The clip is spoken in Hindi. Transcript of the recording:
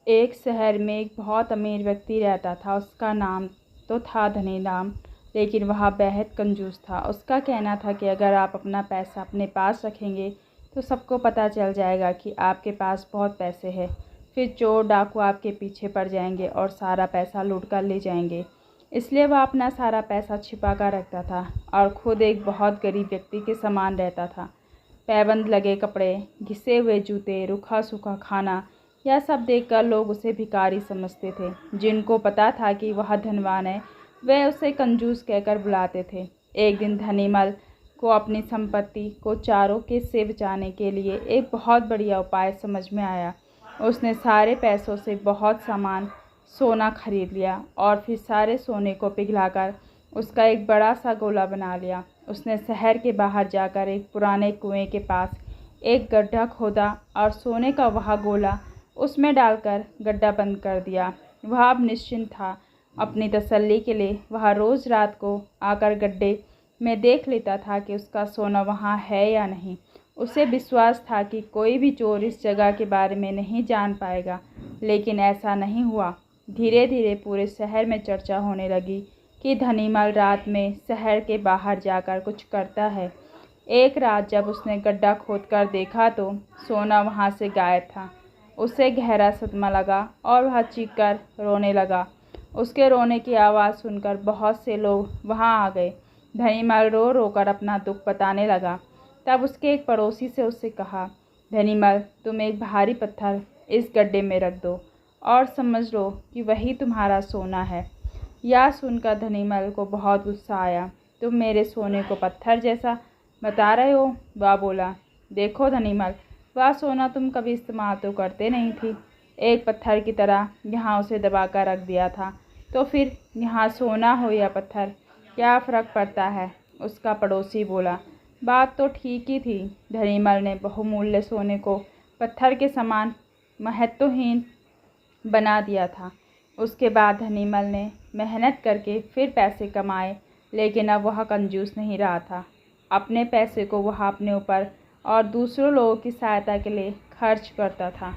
एक शहर में एक बहुत अमीर व्यक्ति रहता था। उसका नाम तो था धनीराम, लेकिन वह बेहद कंजूस था। उसका कहना था कि अगर आप अपना पैसा अपने पास रखेंगे तो सबको पता चल जाएगा कि आपके पास बहुत पैसे हैं। फिर चोर डाकू आपके पीछे पड़ जाएंगे और सारा पैसा लूट कर ले जाएंगे। इसलिए वह अपना सारा पैसा छिपा कर रखता था और खुद एक बहुत गरीब व्यक्ति के समान रहता था। पैबंद लगे कपड़े, घिसे हुए जूते, रूखा सूखा खाना, यह सब देखकर लोग उसे भिखारी समझते थे। जिनको पता था कि वह धनवान है, वे उसे कंजूस कहकर बुलाते थे। एक दिन धनीमल को अपनी संपत्ति को चारों के से बचाने के लिए एक बहुत बढ़िया उपाय समझ में आया। उसने सारे पैसों से बहुत सामान सोना खरीद लिया और फिर सारे सोने को पिघलाकर उसका एक बड़ा सा गोला बना लिया। उसने शहर के बाहर जाकर एक पुराने कुएं के पास एक गड्ढा खोदा और सोने का वह गोला उसमें डालकर गड्ढा बंद कर दिया। वह अब निश्चिंत था। अपनी तसल्ली के लिए वह रोज़ रात को आकर गड्ढे में देख लेता था कि उसका सोना वहाँ है या नहीं। उसे विश्वास था कि कोई भी चोर इस जगह के बारे में नहीं जान पाएगा, लेकिन ऐसा नहीं हुआ। धीरे धीरे पूरे शहर में चर्चा होने लगी कि धनीमल रात में शहर के बाहर जाकर कुछ करता है। एक रात जब उसने गड्ढा खोदकर देखा तो सोना वहाँ से गायब था। उसे गहरा सदमा लगा और वह चीखकर रोने लगा। उसके रोने की आवाज़ सुनकर बहुत से लोग वहाँ आ गए। धनीमल रो रो कर अपना दुख बताने लगा। तब उसके एक पड़ोसी से उससे कहा, धनीमल, तुम एक भारी पत्थर इस गड्ढे में रख दो और समझ लो कि वही तुम्हारा सोना है। यह सुनकर धनीमल को बहुत गुस्सा आया। तुम मेरे सोने को पत्थर जैसा बता रहे हो? वह बोला, देखो धनीमल, वह सोना तुम कभी इस्तेमाल तो करते नहीं थी। एक पत्थर की तरह यहाँ उसे दबा कर रख दिया था, तो फिर यहाँ सोना हो या पत्थर, क्या फ़र्क पड़ता है? उसका पड़ोसी बोला, बात तो ठीक ही थी। धनीमल ने बहुमूल्य सोने को पत्थर के समान महत्वहीन बना दिया था। उसके बाद धनीमल ने मेहनत करके फिर पैसे कमाए, लेकिन अब वह कंजूस नहीं रहा था। अपने पैसे को वह अपने ऊपर और दूसरों लोगों की सहायता के लिए खर्च करता था।